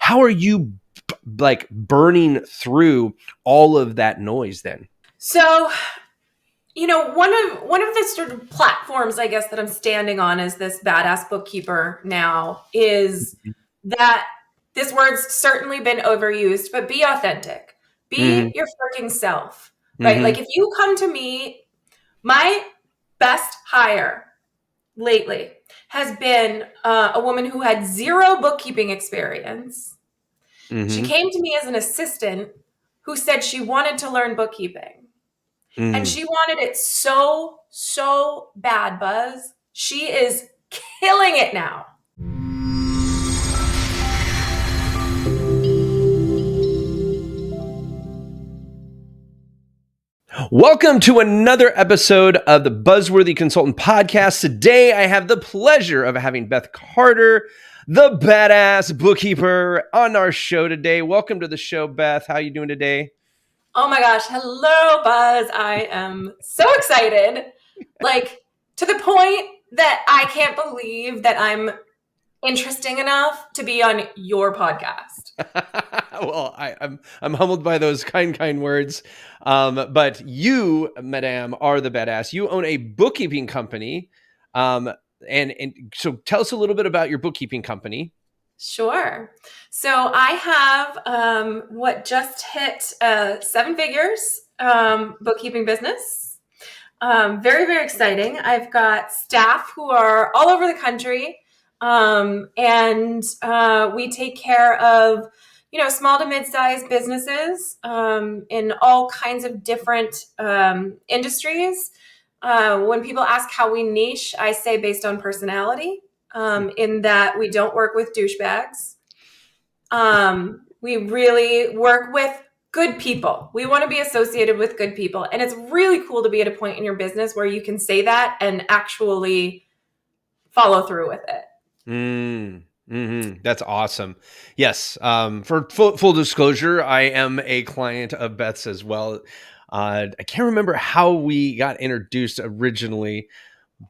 how are you like burning through all of that noise then? So, one of the sort of platforms, I guess, that I'm standing on as this badass bookkeeper now is that this word's certainly been overused, but be authentic. Be your freaking self, right? Like if you come to me, my best hire lately has been a woman who had zero bookkeeping experience. She came to me as an assistant who said she wanted to learn bookkeeping. And she wanted it so, so bad, Buzz. She is killing it now. Welcome to another episode of the Buzzworthy Consultant Podcast. Today, I have the pleasure of having Beth Carter, the badass bookkeeper, on our show today. Welcome to the show, Beth. How are you doing today? Oh my gosh. Hello, Buzz. I am so excited. Like, to the point that I can't believe that I'm interesting enough to be on your podcast. Well, I'm humbled by those kind words. But you, madame, are the badass. You own a bookkeeping company. And so tell us a little bit about your bookkeeping company. Sure. So I have what just hit 7 figures bookkeeping business. Very, very exciting. I've got staff who are all over the country. And we take care of, small to mid-sized businesses in all kinds of different industries. When people ask how we niche, I say based on personality, in that we don't work with douchebags. We really work with good people. We want to be associated with good people. And it's really cool to be at a point in your business where you can say that and actually follow through with it. That's awesome. Yes. For full disclosure, I am a client of Beth's as well. I can't remember how we got introduced originally,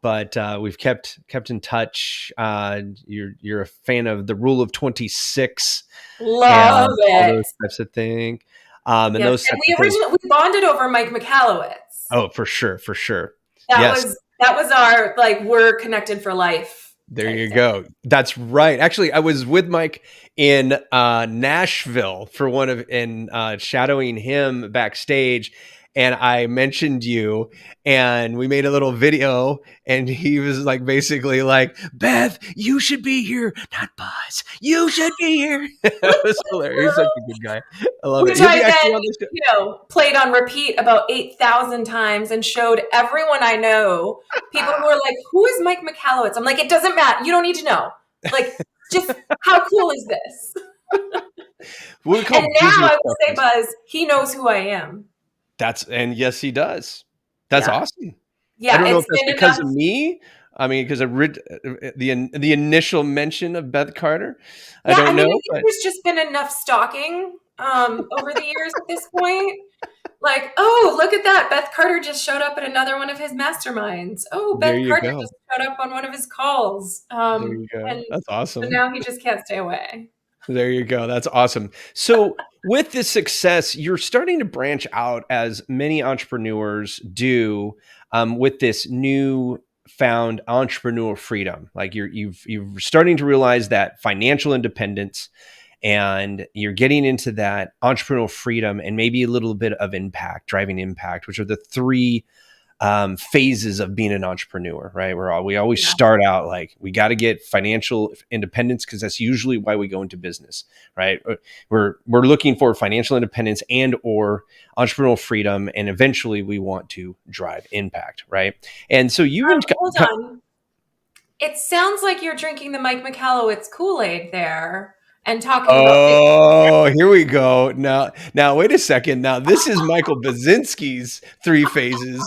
but we've kept in touch. You're a fan of the Rule of 26. Love it. All those types of things. And we bonded over Mike Michalowicz. Oh, for sure. That was our, like, we're connected for life. There you go. That's right. Actually, I was with Mike in Nashville for shadowing him backstage. And I mentioned you and we made a little video and he was like, basically like, Beth, you should be here. Not Buzz. You should be here. That was hilarious. He's such a good guy. I love it. Which I then, played on repeat about 8,000 times and showed everyone I know. People who are like, who is Mike Michalowicz? I'm like, it doesn't matter. You don't need to know. Like, just how cool is this? And now I will say, Buzz, he knows who I am. And yes, he does. That's awesome. Yeah, I don't know if that's because of me. I mean, because I read the initial mention of Beth Carter. I don't know. There's just been enough stalking over the years at this point. Like, oh, look at that. Beth Carter just showed up at another one of his masterminds. Oh, Beth Carter just showed up on one of his calls. There you go. That's awesome. So now he just can't stay away. There you go. That's awesome. So with this success, you're starting to branch out, as many entrepreneurs do, with this new found entrepreneurial freedom. Like you're starting to realize that financial independence, and you're getting into that entrepreneurial freedom and maybe a little bit of driving impact, which are the 3 phases of being an entrepreneur, right? We always start out like, we got to get financial independence, because that's usually why we go into business, right? We're looking for financial independence and or entrepreneurial freedom, and eventually we want to drive impact, right? And so hold on. It sounds like you're drinking the Mike Michalowicz Kool-Aid there. And talking about here we go. Now, wait a second. Now, this is Michael Buzinski's 3 phases.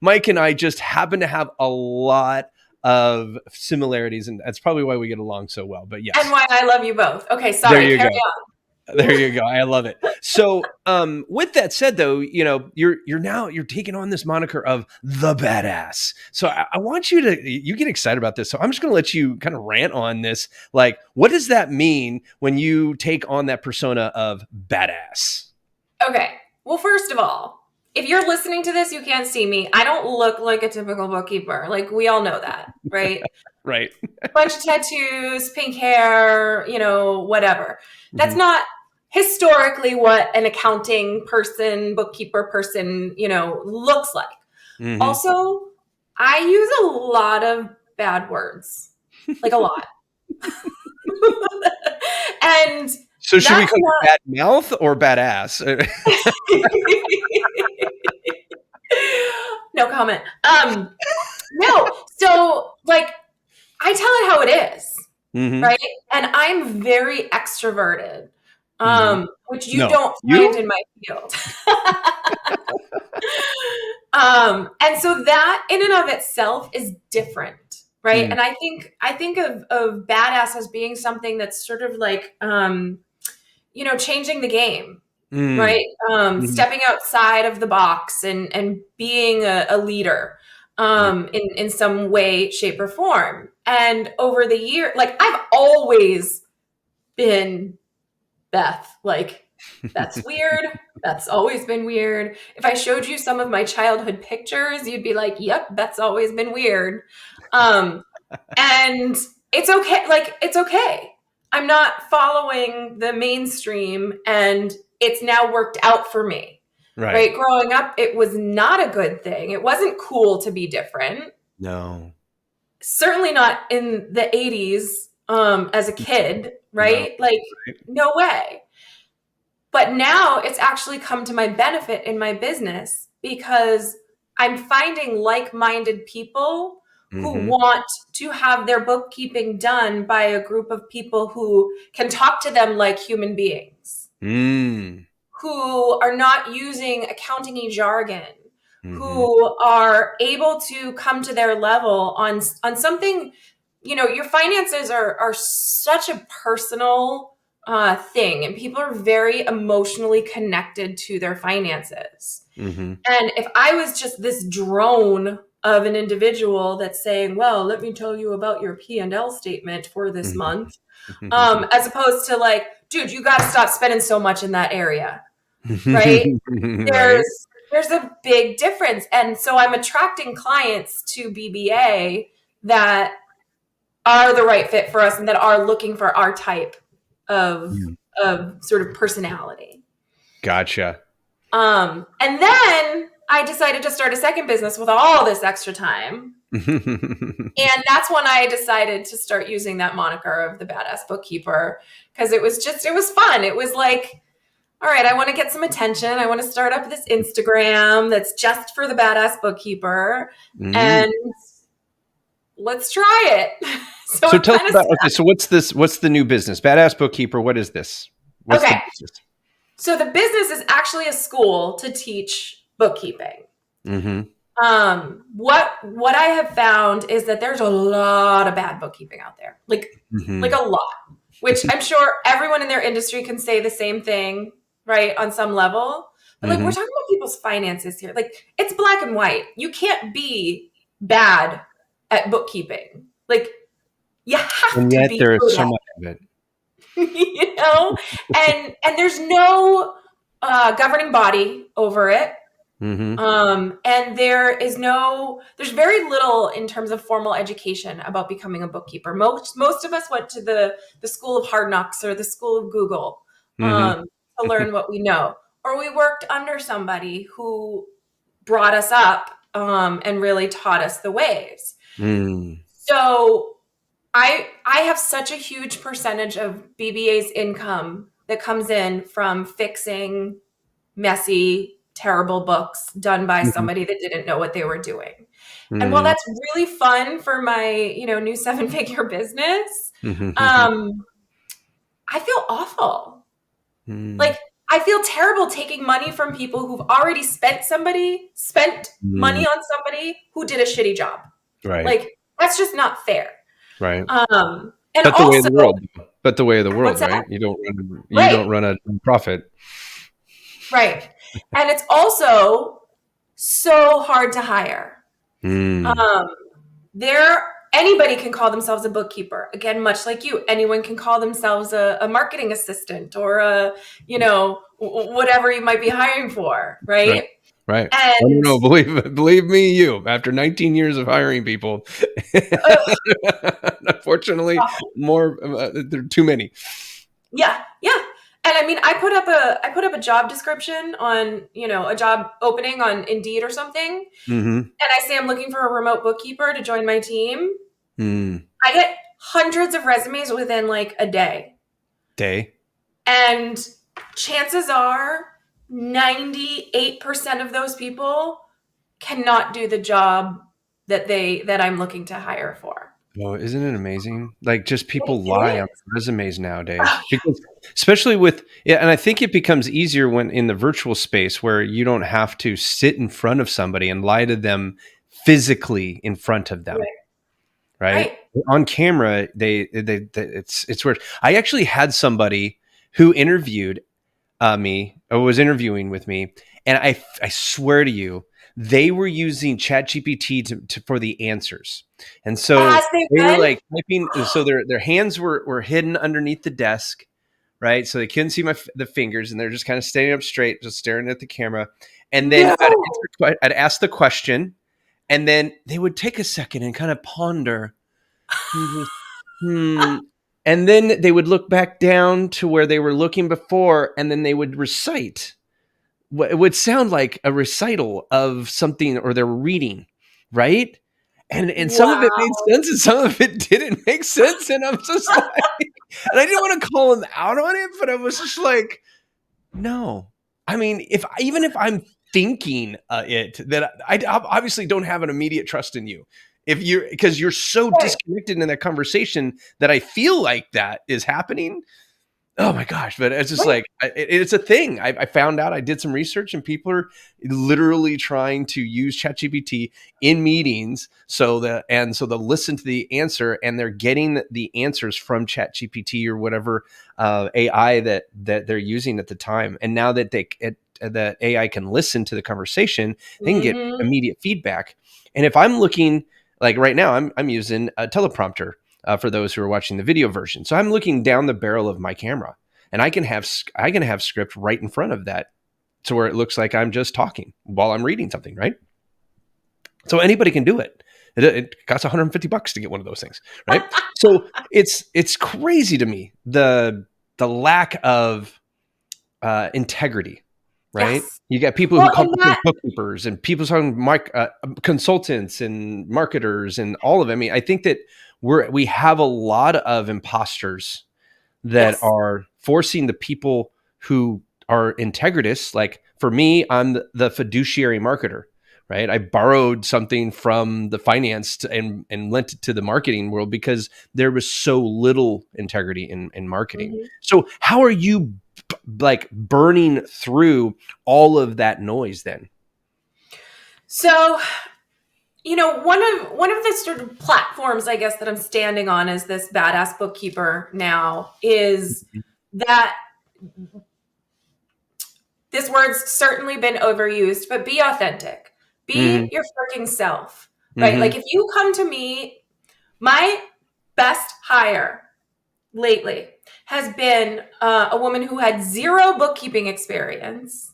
Mike and I just happen to have a lot of similarities, and that's probably why we get along so well. But yes, and why I love you both. Okay, sorry. Carry on. There you go. I love it. So, with that said, though, you're taking on this moniker of the badass. So, I want you get excited about this. So, I'm just going to let you kind of rant on this. Like, what does that mean when you take on that persona of badass? Okay. Well, first of all, if you're listening to this, you can't see me. I don't look like a typical bookkeeper. Like, we all know that, right? Right. Bunch of tattoos, pink hair, whatever. That's not historically what an accounting person, bookkeeper person, looks like. Mm-hmm. Also, I use a lot of bad words, like a lot. And so should we call it bad mouth or badass? No comment. No. So like, I tell it how it is, right? And I'm very extroverted, which you don't find in my field. And so that in and of itself is different, right? And I think of badass as being something that's sort of like, changing the game, right? Stepping outside of the box and being a leader, in some way, shape, or form. And over the year, like, I've always been Beth. Like, that's weird. That's always been weird. If I showed you some of my childhood pictures, you'd be like, yep, Beth's always been weird. And it's okay. Like, it's okay. I'm not following the mainstream, and it's now worked out for me. Right. Growing up, it was not a good thing. It wasn't cool to be different. No. Certainly not in the 80s, as a kid, right? No. Like, no way. But now it's actually come to my benefit in my business, because I'm finding like-minded people who want to have their bookkeeping done by a group of people who can talk to them like human beings, who are not using accounting-y jargon, who are able to come to their level on something. Your finances are such a personal thing, and people are very emotionally connected to their finances. And if I was just this drone of an individual that's saying, well, let me tell you about your P&L statement for this month, as opposed to like, dude, you got to stop spending so much in that area, right? There's a big difference. And so I'm attracting clients to BBA that are the right fit for us and that are looking for our type of sort of personality. Gotcha. And then I decided to start a second business with all this extra time. And that's when I decided to start using that moniker of the badass bookkeeper, because it was fun. It was like, all right, I want to get some attention. I want to start up this Instagram that's just for the badass bookkeeper, and let's try it. So tell us about, so what's the new business? Badass Bookkeeper. What is this? What's the business? So the business is actually a school to teach bookkeeping. What I have found is that there's a lot of bad bookkeeping out there, like a lot, which I'm sure everyone in their industry can say the same thing, right? On some level, but like, we're talking about people's finances here. Like, it's black and white. You can't be bad at bookkeeping. Like, you have to be. And yet there is so much of it. And there's no governing body over it. And there's very little in terms of formal education about becoming a bookkeeper. Most of us went to the school of hard knocks or the school of Google to learn what we know, or we worked under somebody who brought us up and really taught us the ways. So I have such a huge percentage of BBA's income that comes in from fixing messy, terrible books done by somebody that didn't know what they were doing. And while that's really fun for my, new 7-figure business, I feel awful. Like, I feel terrible taking money from people who've already spent money on somebody who did a shitty job. Right. Like, that's just not fair. Right. And That's the way of the world. but the way of the world, What's that? right? You Right. don't run a profit. Right. And it's also so hard to hire. Mm, Um, anybody can call themselves a bookkeeper. Again, much like you, anyone can call themselves a marketing assistant or whatever you might be hiring for, right. right? Right. Oh, And no, believe me, after 19 years of hiring people, unfortunately, there are too many. yeah, yeah. And I mean, I put up a job description on, a job opening on Indeed or something, Mm-hmm. and I say I'm looking for a remote bookkeeper to join my team. Mm. I get hundreds of resumes within like a day. Day. And chances are 98% of those people cannot do the job that I'm looking to hire for. Oh, isn't it amazing? Like, just people lie It on is. resumes nowadays, Oh, because especially and I think it becomes easier when in the virtual space where you don't have to sit in front of somebody and lie to them physically in front of them, right. right? Right. On camera, it's weird. I actually had somebody who interviewed me or was interviewing with me, and I swear to you, they were using ChatGPT for the answers, and so As they've they were been. like typing. So their hands were hidden underneath the desk, right? So they couldn't see the fingers, and they're just kind of standing up straight, just staring at the camera. And then No. I'd ask the question, and then they would take a second and kind of ponder. Hmm. And then they would look back down to where they were looking before, and then they would recite what it would sound like a recital of something, or they're reading, right? And some of it made Wow. sense and some of it didn't make sense. And I'm just like, and I didn't want to call them out on it, but I was just like, no. I mean, even if I'm thinking that I obviously don't have an immediate trust in you. If you're because you're so Right. disconnected in that conversation that I feel like that is happening. Oh my gosh! But it's just Right. like it's a thing. I found out. I did some research, and people are literally trying to use ChatGPT in meetings, so they'll listen to the answer, and they're getting the answers from ChatGPT or whatever AI that they're using at the time. And now that that AI can listen to the conversation, they can get Mm-hmm. immediate feedback. And if I'm looking, like right now, I'm using a teleprompter for those who are watching the video version. So I'm looking down the barrel of my camera, and I can have script right in front of that, to where it looks like I'm just talking while I'm reading something, right? So anybody can do it. It costs $150 to get one of those things, right? So it's crazy to me, the lack of integrity, right? Yes. You got people who Well, call and themselves bookkeepers, and people talking consultants and marketers and all of it. I mean, I think that we have a lot of imposters that yes. are forcing the people who are integritists. Like for me, I'm the fiduciary marketer, right? I borrowed something from the finance and lent it to the marketing world because there was so little integrity in marketing. Mm-hmm. So how are you like burning through all of that noise then? So, one of the sort of platforms, I guess, that I'm standing on as this badass bookkeeper now is that this word's certainly been overused, but be authentic. Mm-hmm. Be your freaking self, right? Mm-hmm. Like if you come to me, my best hire lately has been a woman who had zero bookkeeping experience.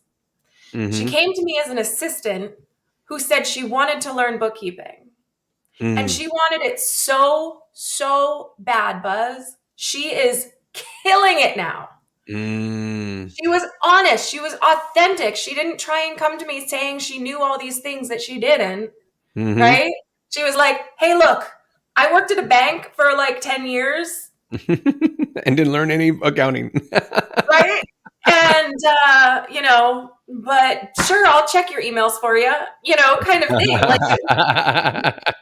She Mm-hmm. came to me as an assistant who said she wanted to learn bookkeeping. And Mm-hmm. she wanted it so, so bad, Buzz. She is killing it now. Mm-hmm. She was honest. She was authentic. She didn't try and come to me saying she knew all these things that she didn't, Mm-hmm. right? She was like, hey, look, I worked at a bank for like 10 years, And didn't learn any accounting. right? And, but sure, I'll check your emails for you, kind of thing. Like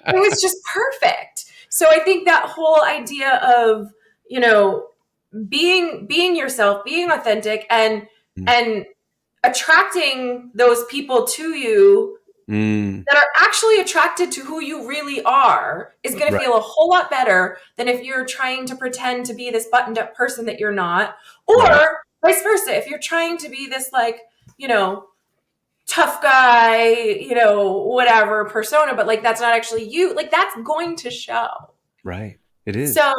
it was just perfect. So I think that whole idea of, you know, being yourself, being authentic and attracting those people to you that are actually attracted to who you really are is going to feel a whole lot better than if you're trying to pretend to be this buttoned up person that you're not, or vice versa. If you're trying to be this like, tough guy, whatever persona, but like that's not actually you, like that's going to show. Right. It is. So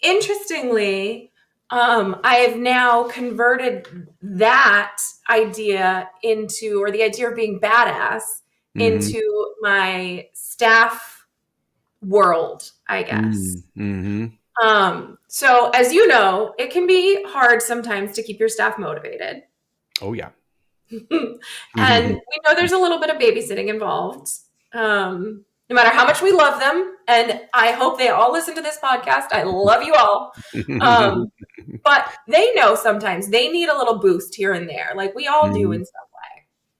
interestingly, I have now converted that idea into, or the idea of being badass into my staff world, I guess. So as you know, it can be hard sometimes to keep your staff motivated. Oh yeah. And we know there's a little bit of babysitting involved. No matter how much we love them, and I hope they all listen to this podcast. I love you all. But they know sometimes they need a little boost here and there, like we all do in some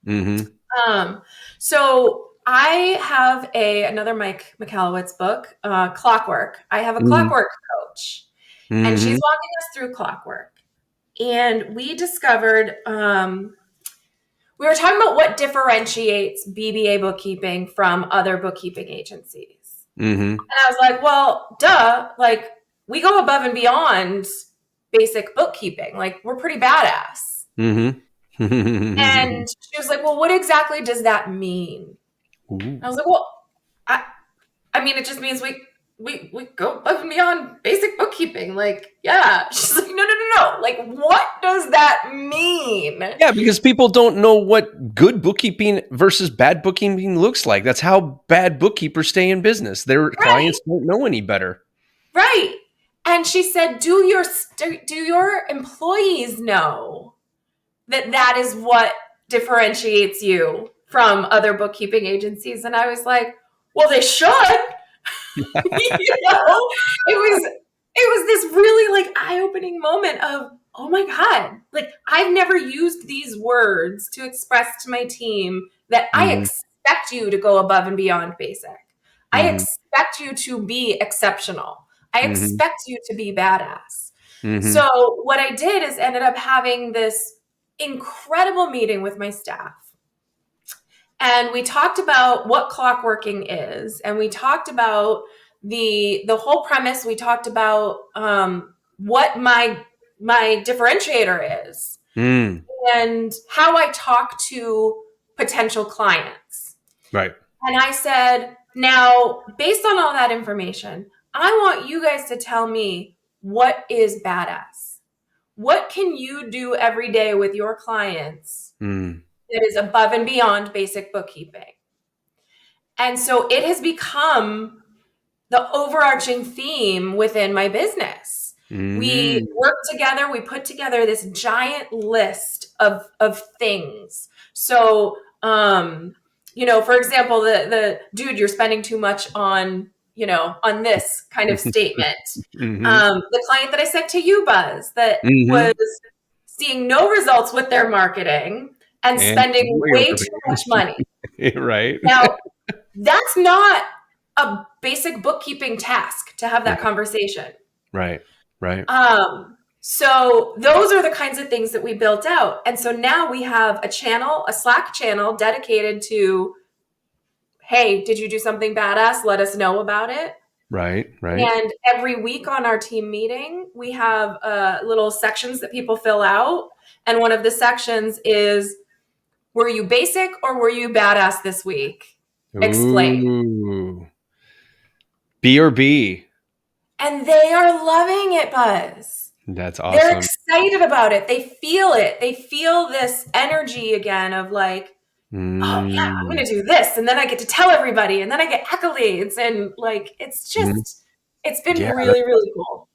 way. So I have another Mike Michalowicz book, Clockwork. I have a clockwork coach, and she's walking us through clockwork. And we discovered, we were talking about what differentiates BBA bookkeeping from other bookkeeping agencies. And I was like, well, duh, like we go above and beyond basic bookkeeping. Like we're pretty badass. And she was like, well, what exactly does that mean? I was like, well, I mean, it just means we go above and beyond basic bookkeeping. Like, yeah. She's like, no. Like, what does that mean? Yeah, because people don't know what good bookkeeping versus bad bookkeeping looks like. That's how bad bookkeepers stay in business. Their clients don't know any better. Right. And she said, do your employees know that is what differentiates you from other bookkeeping agencies? And I was like, well, they should. It was this really like eye-opening moment of, oh my God, like I've never used these words to express to my team that I expect you to go above and beyond basic. I expect you to be exceptional. I expect you to be badass. So what I did is ended up having this incredible meeting with my staff. And we talked about what clockworking is, and we talked about the whole premise. We talked about what my differentiator is and how I talk to potential clients. Right. And I said, now, based on all that information, I want you guys to tell me what is badass. What can you do every day with your clients that is above and beyond basic bookkeeping? And so it has become the overarching theme within my business. We work together, we put together this giant list of things. So, for example, the dude, you're spending too much on this kind of statement. The client that I sent to you, Buzz, that was seeing no results with their marketing and spending way too much money. Right. Now, that's not a basic bookkeeping task to have that conversation. Right. So those are the kinds of things that we built out. And so now we have a Slack channel dedicated to, hey, did you do something badass? Let us know about it. Right. And every week on our team meeting, we have little sections that people fill out. And one of the sections is, were you basic or were you badass this week? Explain. Ooh. B or B. And they are loving it, Buzz. That's awesome. They're excited about it. They feel it. They feel this energy again of like, oh yeah, I'm going to do this. And then I get to tell everybody. And then I get accolades. And like, it's just, it's been really, really cool.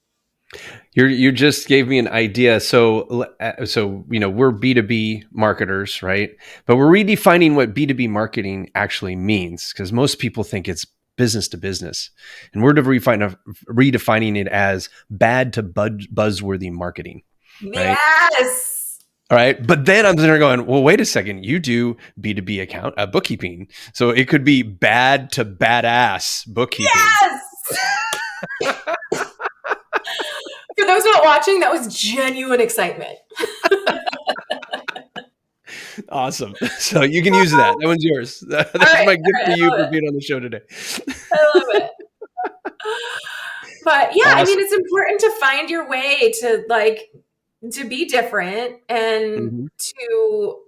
You just gave me an idea. So we're B2B marketers, right? But we're redefining what B2B marketing actually means, because most people think it's business to business, and we're redefining it as bad to buzzworthy marketing. Right? Yes. All right. But then I'm sitting there going, well, wait a second. You do B2B bookkeeping. So it could be bad to badass bookkeeping. Yes. For those not watching, that was genuine excitement. Awesome. So you can use that. That one's yours. That's right, my gift to I you love for it. being on the show today. I love it. But yeah, I mean, Awesome. it's important to find your way to be different and Mhm. to,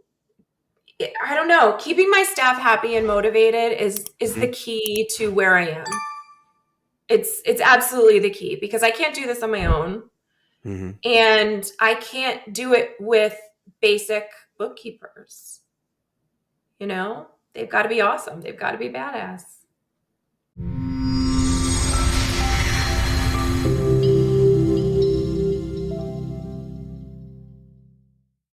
I don't know, keeping my staff happy and motivated is the Mhm. key to where I am. It's absolutely the key, because I can't do this on my own, Mhm. and I can't do it with basic bookkeepers. They've got to be awesome. They've got to be badass.